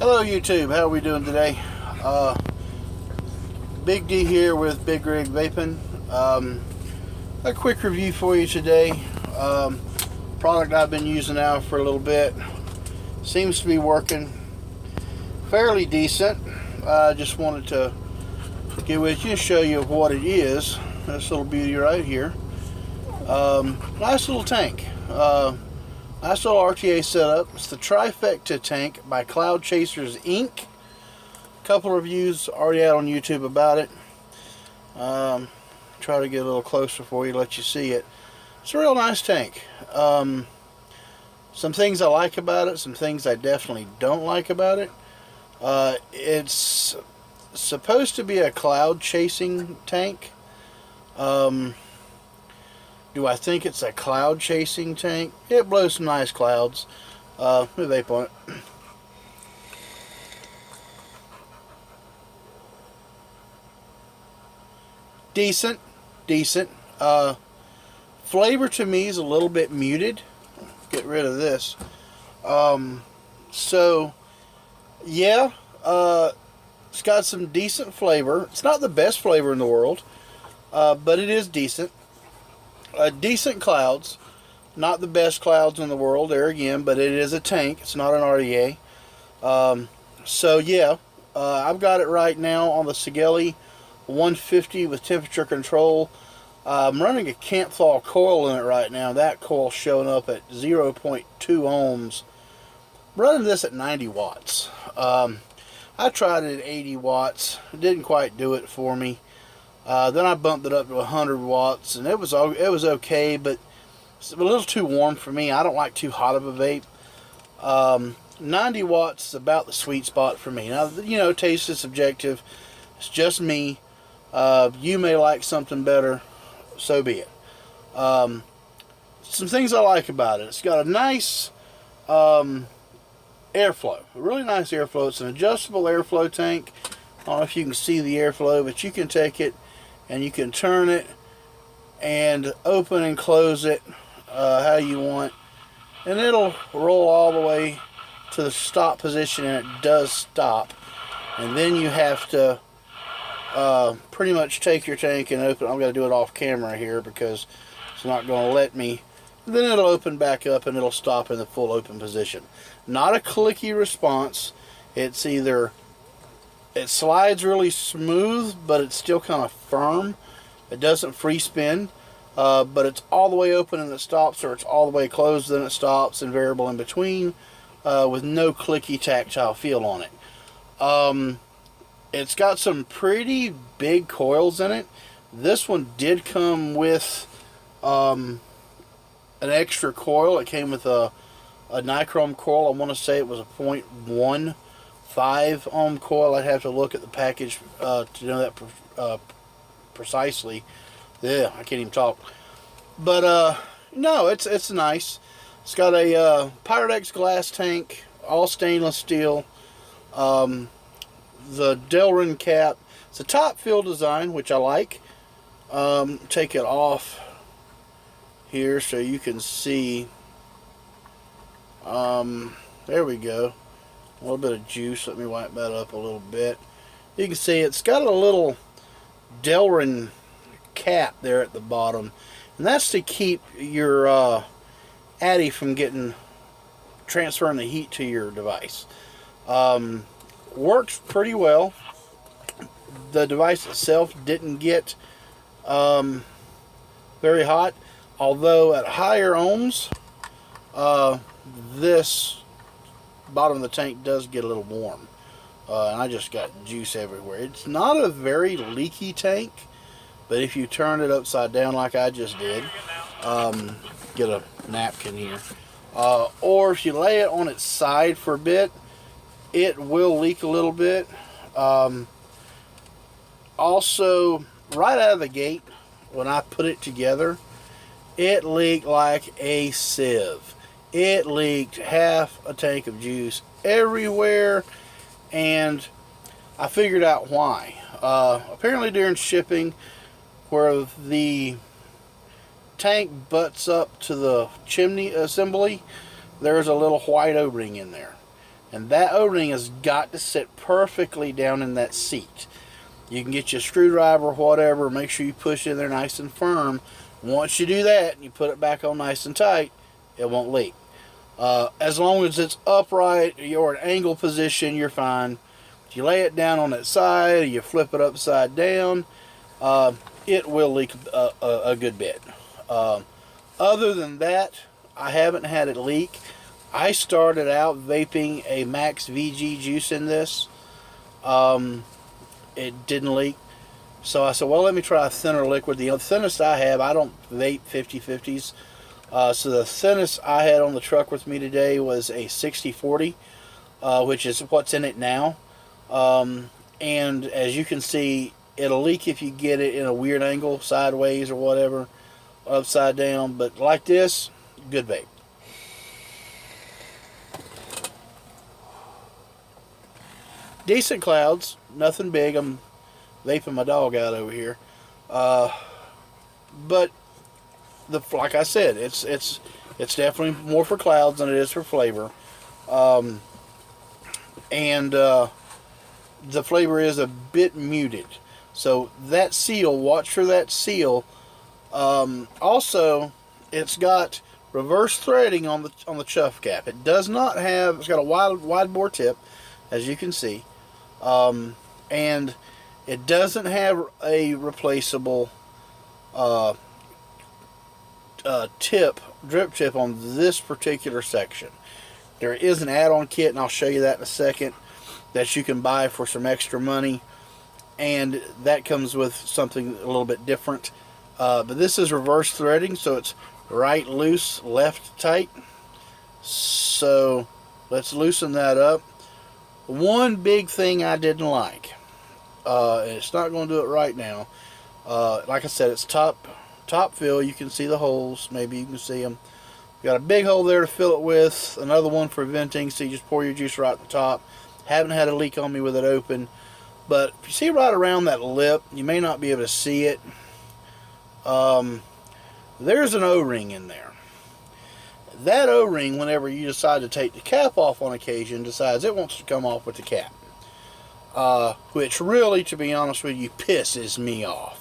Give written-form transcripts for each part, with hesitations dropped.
Hello YouTube, how are we doing today? Big D here with Big Rig Vaping. A quick review for you today. Product I've been using now for a little bit. Seems to be working fairly decent. I just wanted to get with you and show you what it is. This little beauty right here. Nice little tank. Nice little RTA setup. It's the Trifecta tank by Cloud Chasers Inc. A couple of reviews already out on YouTube about it. Try to get a little closer for you, let you see it. It's a real nice tank. Some things I like about it, some things I definitely don't like about it. It's supposed to be a cloud chasing tank. Do I think it's a cloud chasing tank? It blows some nice clouds. Let me vape on it. Decent. Flavor to me is a little bit muted. Get rid of this. So yeah, it's got some decent flavor. It's not the best flavor in the world, but it is decent. Decent clouds, not the best clouds in the world there again, but it is a tank. It's not an RDA. So yeah, I've got it right now on the Sigelei 150 with temperature control. I'm running a camp thaw coil in it right now. That coil's showing up at 0.2 ohms. I'm running this at 90 watts. I tried it at 80 watts. It didn't quite do it for me. Then I bumped it up to 100 watts, and it was okay, but it's a little too warm for me. I don't like too hot of a vape. 90 watts is about the sweet spot for me. Now, you know, taste is subjective. It's just me. You may like something better, so be it. Some things I like about it. It's got a nice airflow, a really nice airflow. It's an adjustable airflow tank. I don't know if you can see the airflow, but you can take it and you can turn it and open and close it how you want, and it'll roll all the way to the stop position, and it does stop. And then you have to pretty much take your tank and open. I'm going to do it off camera here because it's not going to let me. Then it'll open back up and it'll stop in the full open position. Not a clicky response. It's either it slides really smooth, but it's still kind of firm. It doesn't free spin, but it's all the way open and it stops, or it's all the way closed and it stops, and variable in between, with no clicky tactile feel on it. It's got some pretty big coils in it. This one did come with an extra coil. It came with a nichrome coil. I want to say it was a 0.15 ohm coil. I'd have to look at the package to know that precisely. Yeah, I can't even talk. But no, it's nice. It's got a Pyrex glass tank, all stainless steel. The Delrin cap. It's a top fill design, which I like. Take it off here so you can see. There we go. A little bit of juice. Let me wipe that up a little bit. You can see it's got a little Delrin cap there at the bottom, and that's to keep your addy from transferring the heat to your device. Works pretty well. The device itself didn't get very hot, although at higher ohms, this bottom of the tank does get a little warm, and I just got juice everywhere. It's not a very leaky tank, but if you turn it upside down like I just did, get a napkin here, or if you lay it on its side for a bit, it will leak a little bit. Also, right out of the gate, when I put it together, it leaked like a sieve. It leaked half a tank of juice everywhere, and I figured out why. Apparently during shipping, where the tank butts up to the chimney assembly, there's a little white O-ring in there. And that O-ring has got to sit perfectly down in that seat. You can get your screwdriver or whatever, make sure you push in there nice and firm. Once you do that and you put it back on nice and tight, it won't leak. As long as it's upright, you're in angle position, you're fine. If you lay it down on its side or you flip it upside down, it will leak a good bit. Other than that, I haven't had it leak. I started out vaping a Max VG juice in this. It didn't leak. So I said, well, let me try a thinner liquid. The thinnest I have, I don't vape 50/50s. So the thinnest I had on the truck with me today was a 60/40, which is what's in it now. And as you can see, it'll leak if you get it in a weird angle, sideways or whatever, upside down. But like this, good vape. Decent clouds, nothing big. I'm vaping my dog out over here. But like I said, it's definitely more for clouds than it is for flavor. The flavor is a bit muted. So that seal, watch for that seal. Also, it's got reverse threading on the chuff cap. It does not have. It's got a wide bore tip, as you can see, and it doesn't have a replaceable drip tip on this particular section. There is an add-on kit, and I'll show you that in a second, that you can buy for some extra money, and that comes with something a little bit different. But this is reverse threading, so it's right loose, left tight. So let's loosen that up. One big thing I didn't like, and it's not going to do it right now. Like I said, it's top fill. You can see the holes. Maybe you can see them. You got a big hole there to fill it with. Another one for venting, so you just pour your juice right at the top. Haven't had a leak on me with it open. But if you see right around that lip, you may not be able to see it. There's an O-ring in there. That O-ring, whenever you decide to take the cap off on occasion, decides it wants to come off with the cap. Which really, to be honest with you, pisses me off.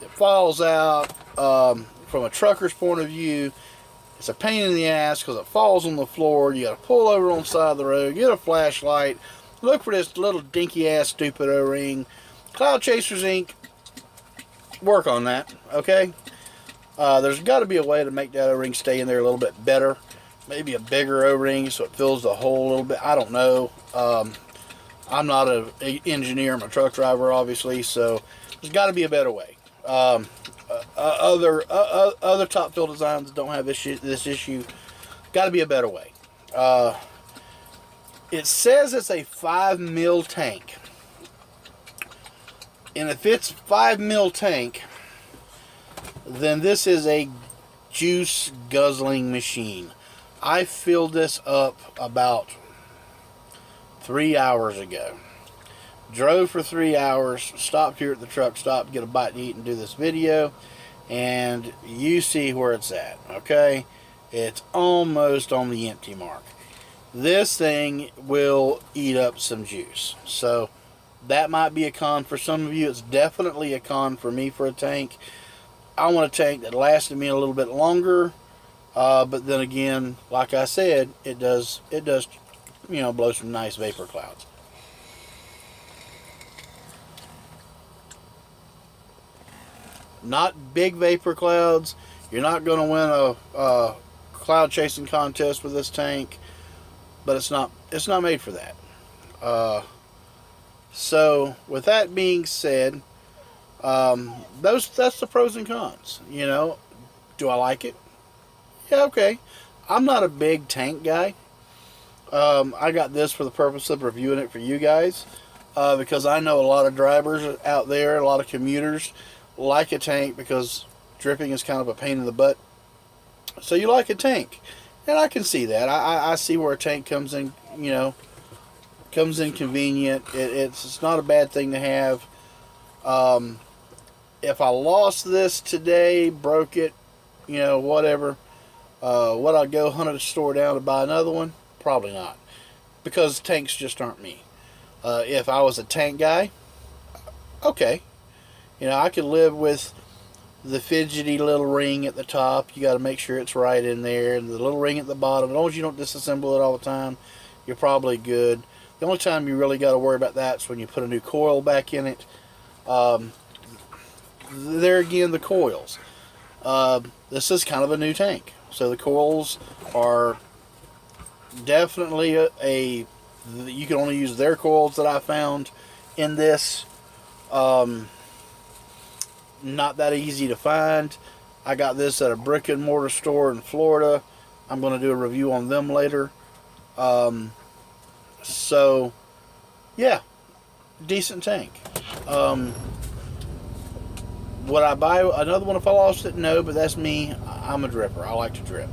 It falls out. From a trucker's point of view, it's a pain in the ass because it falls on the floor. You got to pull over on the side of the road, get a flashlight, look for this little dinky ass stupid O-ring. Cloud Chasers Inc., work on that, okay? There's got to be a way to make that O-ring stay in there a little bit better. Maybe a bigger O-ring so it fills the hole a little bit. I don't know. I'm not an engineer. I'm a truck driver, obviously, so there's got to be a better way. Other top fill designs don't have this issue. Got to be a better way. It says it's a 5 mil tank, and if it's 5 mil tank, then this is a juice guzzling machine. I filled this up about 3 hours ago. Drove for 3 hours, stopped here at the truck stop to get a bite to eat and do this video, and you see where it's at, okay? It's almost on the empty mark. This thing will eat up some juice, so that might be a con for some of you. It's definitely a con for me for a tank. I want a tank that lasted me a little bit longer, but then again, like I said, it does, blow some nice vapor clouds. Not big vapor clouds. You're not going to win a cloud chasing contest with this tank, but it's not made for that. So with that being said, that's the pros and cons. Do I like it? Yeah, okay. I'm not a big tank guy. I got this for the purpose of reviewing it for you guys, because I know a lot of drivers out there, a lot of commuters like a tank because dripping is kind of a pain in the butt. So you like a tank, and I can see that. I see where a tank comes in, comes in convenient. It's not a bad thing to have. If I lost this today, broke it, whatever, would I go hunt at a store down to buy another one? Probably not. because tanks just aren't me. If I was a tank guy, okay, you know, I could live with the fidgety little ring at the top. You got to make sure it's right in there, and the little ring at the bottom. As long as you don't disassemble it all the time, you're probably good. The only time you really got to worry about that is when you put a new coil back in it. There again, the coils. This is kind of a new tank, so the coils are definitely you can only use their coils that I found in this. Not that easy to find. I got this at a brick and mortar store in Florida. I'm going to do a review on them later. So yeah, decent tank. Would I buy another one if I lost it? No, but that's me. I'm a dripper. I like to drip.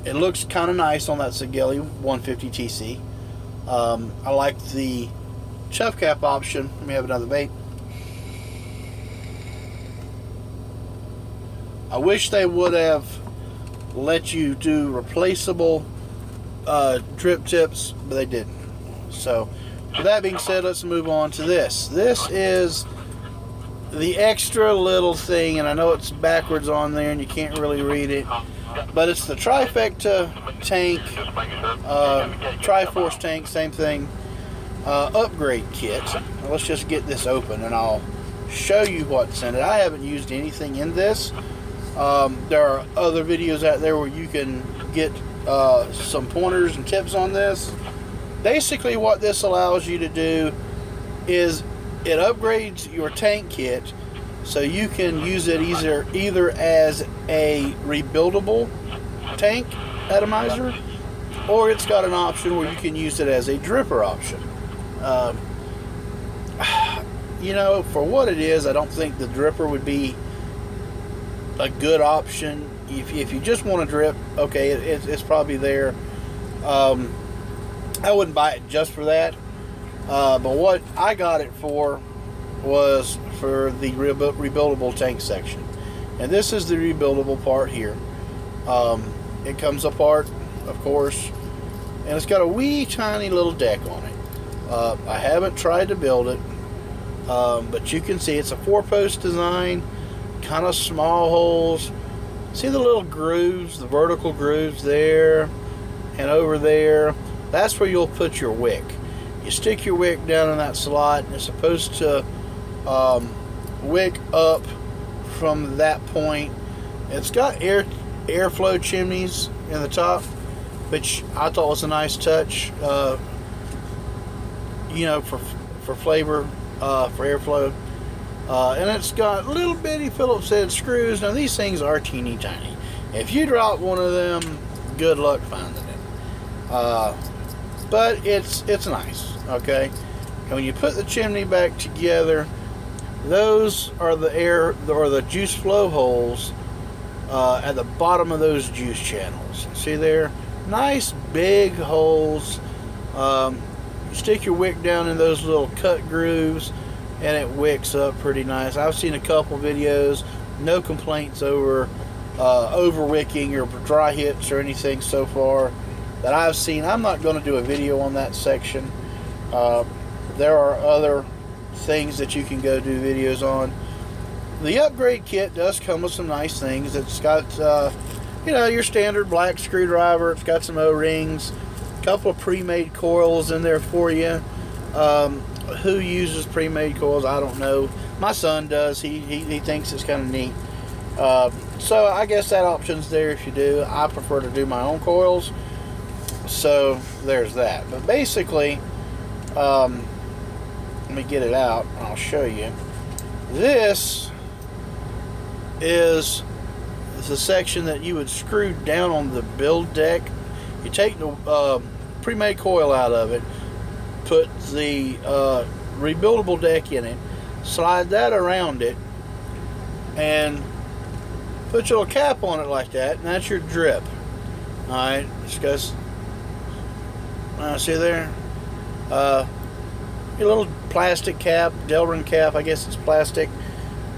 It looks kind of nice on that Sigelli 150 TC. I like the chuff cap option. Let me have another vape. I wish they would have let you do replaceable drip tips, but they didn't. So, with that being said, let's move on to this. This is the extra little thing, and I know it's backwards on there and you can't really read it, but it's the Trifecta tank, Triforce tank, same thing, upgrade kit. Now let's just get this open and I'll show you what's in it. I haven't used anything in this. There are other videos out there where you can get some pointers and tips on this. Basically what this allows you to do is it upgrades your tank kit so you can use it either as a rebuildable tank atomizer, or it's got an option where you can use it as a dripper option. You know, for what it is, I don't think the dripper would be a good option. If you just want to drip, okay, it's probably there. I wouldn't buy it just for that. But what I got it for was for the rebuildable tank section. And this is the rebuildable part here. It comes apart, of course, and it's got a wee tiny little deck on it. I haven't tried to build it, but you can see it's a 4-post design, kind of small holes. See the little grooves, the vertical grooves there and over there? That's where you'll put your wick. You stick your wick down in that slot, and it's supposed to wick up from that point. It's got airflow chimneys in the top, which I thought was a nice touch. You know, for flavor, for airflow. And it's got little bitty Phillips head screws. Now these things are teeny tiny. If you drop one of them, good luck finding it. But it's nice. Okay, and when you put the chimney back together, those are the air or the juice flow holes at the bottom of those juice channels. See there? Nice big holes. You stick your wick down in those little cut grooves and it wicks up pretty nice. I've seen a couple videos, no complaints over wicking or dry hits or anything so far that I've seen. I'm not going to do a video on that section. There are other things that you can go do videos on. The upgrade kit does come with some nice things. It's got you know, your standard black screwdriver. It's got some O-rings, a couple of pre-made coils in there for you. Who uses pre-made coils? I don't know. My son does. He thinks it's kind of neat. So I guess that option's there if you do. I prefer to do my own coils. So there's that. But basically, let me get it out and I'll show you. This is the section that you would screw down on the build deck. You take the pre-made coil out of it, put the rebuildable deck in it, slide that around it, and put your little cap on it like that, and that's your drip. Alright, just goes, see there? Your little plastic cap, Delrin cap, I guess it's plastic,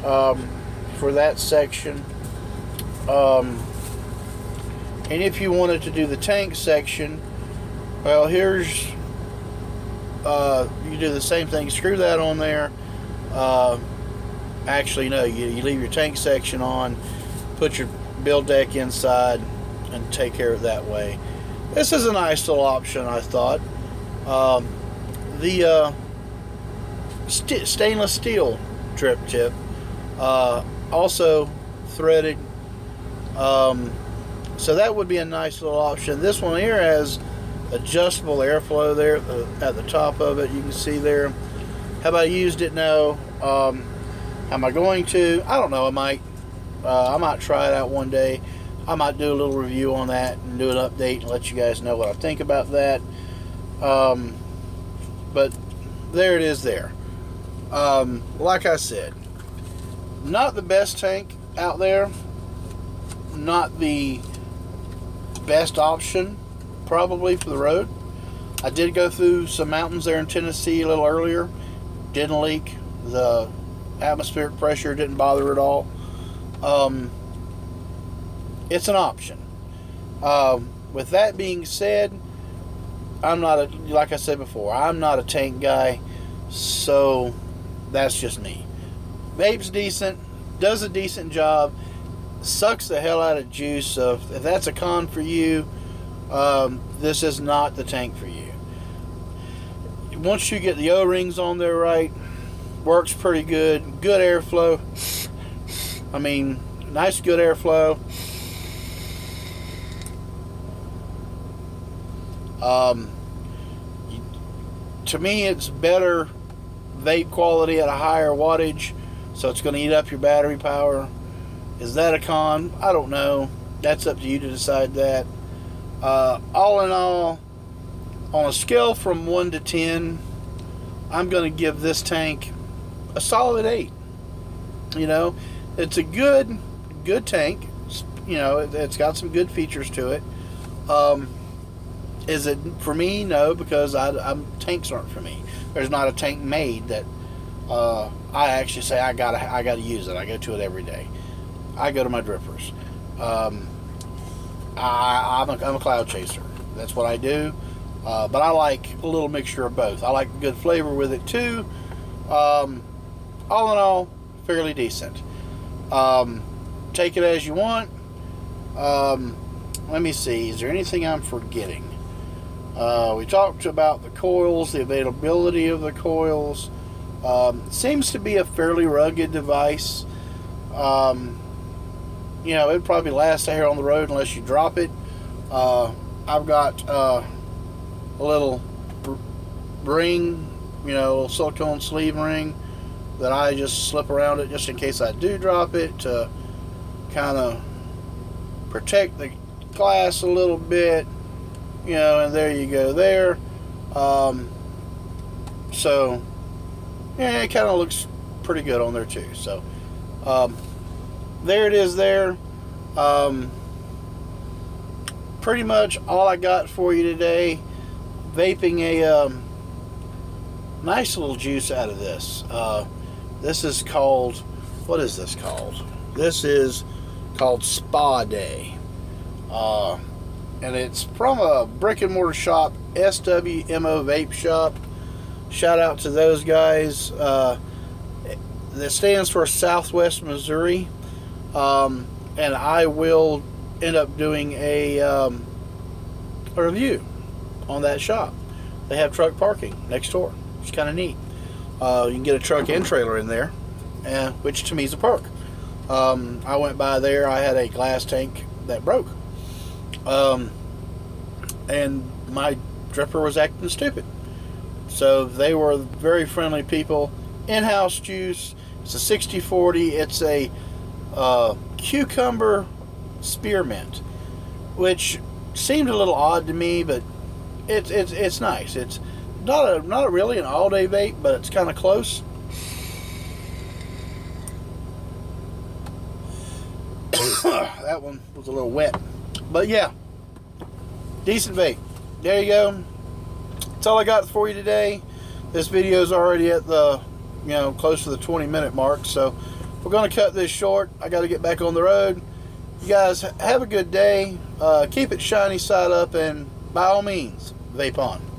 for that section. And if you wanted to do the tank section, Well, here's, you do the same thing. Screw that on there. Actually, no, you leave your tank section on, put your build deck inside, and take care of it that way. This is a nice little option, I thought. The stainless steel drip tip, also threaded. So that would be a nice little option. This one here has adjustable airflow there at the top of it. You can see there. Have I used it? No. Am I going to? I don't know. I might try it out one day. I might do a little review on that and do an update and let you guys know what I think about that. But there it is there. Like I said, not the best tank out there. Not the best option probably for the road. I did go through some mountains there in Tennessee a little earlier. Didn't leak. The atmospheric pressure didn't bother at all. It's an option. With that being said, I'm not like I said before, I'm not a tank guy, so that's just me. Vape's decent, does a decent job, sucks the hell out of juice, so if that's a con for you, this is not the tank for you. Once you get the O-rings on there right, works pretty good. Good airflow. I mean, nice good airflow. To me, it's better vape quality at a higher wattage, so it's going to eat up your battery power. Is that a con? I don't know. That's up to you to decide that. All in all, on a scale from 1 to 10, I'm going to give this tank a solid 8. You know, it's a good tank. You know, it's got some good features to it. Is it for me? No, because tanks aren't for me. There's not a tank made that I actually say I gotta use it. I go to it every day. I go to my drippers. I'm a cloud chaser. That's what I do. But I like a little mixture of both. I like a good flavor with it too. All in all, fairly decent. Take it as you want. Let me see. Is there anything I'm forgetting? We talked about the coils, the availability of the coils. Seems to be a fairly rugged device. You know, it'd probably last here on the road unless you drop it. I've got a little ring, you know, a little silicone sleeve ring that I just slip around it just in case I do drop it, to kind of protect the glass a little bit, you know, and there you go there. So yeah, it kind of looks pretty good on there too. So there it is there. Pretty much all I got for you today. Vaping a nice little juice out of this. This is called, what is this called? This is called Spa Day. And it's from a brick and mortar shop, SWMO Vape Shop. Shout out to those guys. That stands for Southwest Missouri. And I will end up doing a review on that shop. They have truck parking next door. It's kind of neat. You can get a truck and trailer in there, which to me is a perk. I went by there. I had a glass tank that broke. And my dripper was acting stupid. So they were very friendly people. In-house juice. It's a 60/40. It's a cucumber spearmint, which seemed a little odd to me, but it's nice. It's not really an all-day vape, but it's kind of close. That one was a little wet, but yeah, decent vape. There you go. That's all I got for you today. This video is already at the, you know, close to the 20-minute mark, so we're going to cut this short. I got to get back on the road. You guys have a good day. Keep it shiny side up, and by all means, vape on.